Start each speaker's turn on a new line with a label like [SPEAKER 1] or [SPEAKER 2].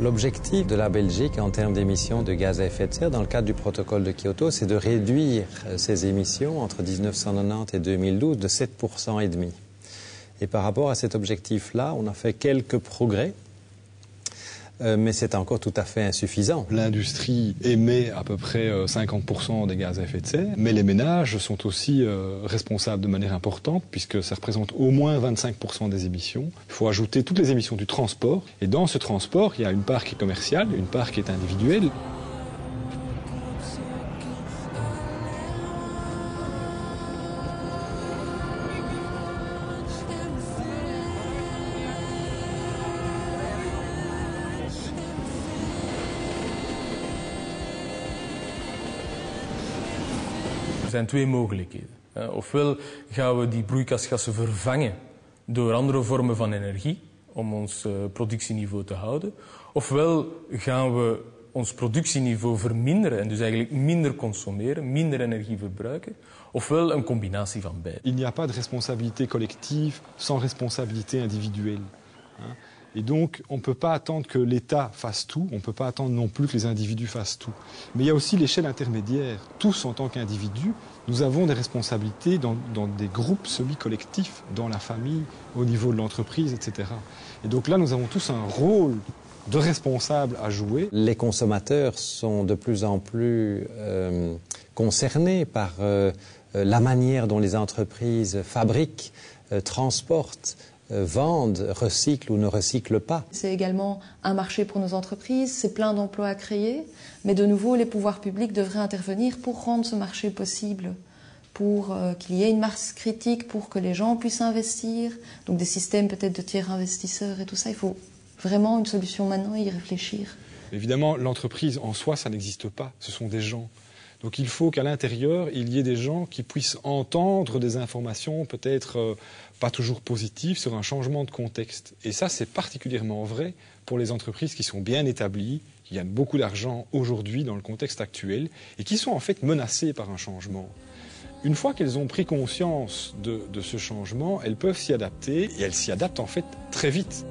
[SPEAKER 1] L'objectif de la Belgique en termes d'émissions de gaz à effet de serre dans le cadre du protocole de Kyoto, c'est de réduire ces émissions entre 1990 et 2012 de 7,5 %. Et par rapport à cet objectif-là, on a fait quelques progrès. Mais c'est encore tout à fait insuffisant.
[SPEAKER 2] L'industrie émet à peu près 50% des gaz à effet de serre, mais les ménages sont aussi responsables de manière importante, puisque ça représente au moins 25% des émissions. Il faut ajouter toutes les émissions du transport, et dans ce transport, il y a une part qui est commerciale, une part qui est individuelle.
[SPEAKER 3] Er zijn twee mogelijkheden. Ofwel gaan we die broeikasgassen vervangen door andere vormen van energie om ons productieniveau te houden. Ofwel gaan we ons productieniveau verminderen en dus eigenlijk minder consumeren, minder energie verbruiken. Ofwel een combinatie van beide.
[SPEAKER 2] Il n'y a pas de responsabilité collective sans responsabilité individuelle. Et donc, on ne peut pas attendre que l'État fasse tout, on ne peut pas attendre non plus que les individus fassent tout. Mais il y a aussi l'échelle intermédiaire. Tous, en tant qu'individus, nous avons des responsabilités dans des groupes semi-collectifs, dans la famille, au niveau de l'entreprise, etc. Et donc là, nous avons tous un rôle de responsable à jouer.
[SPEAKER 1] Les consommateurs sont de plus en plus concernés par la manière dont les entreprises fabriquent, transportent, vendent, recyclent ou ne recyclent pas.
[SPEAKER 4] C'est également un marché pour nos entreprises, c'est plein d'emplois à créer, mais de nouveau les pouvoirs publics devraient intervenir pour rendre ce marché possible, pour qu'il y ait une masse critique, pour que les gens puissent investir, donc des systèmes peut-être de tiers investisseurs et tout ça. Il faut vraiment une solution maintenant et y réfléchir.
[SPEAKER 2] Évidemment, l'entreprise en soi, ça n'existe pas, ce sont des gens. Donc il faut qu'à l'intérieur, il y ait des gens qui puissent entendre des informations peut-être pas toujours positives sur un changement de contexte. Et ça, c'est particulièrement vrai pour les entreprises qui sont bien établies, qui gagnent beaucoup d'argent aujourd'hui dans le contexte actuel et qui sont en fait menacées par un changement. Une fois qu'elles ont pris conscience de ce changement, elles peuvent s'y adapter et elles s'y adaptent en fait très vite.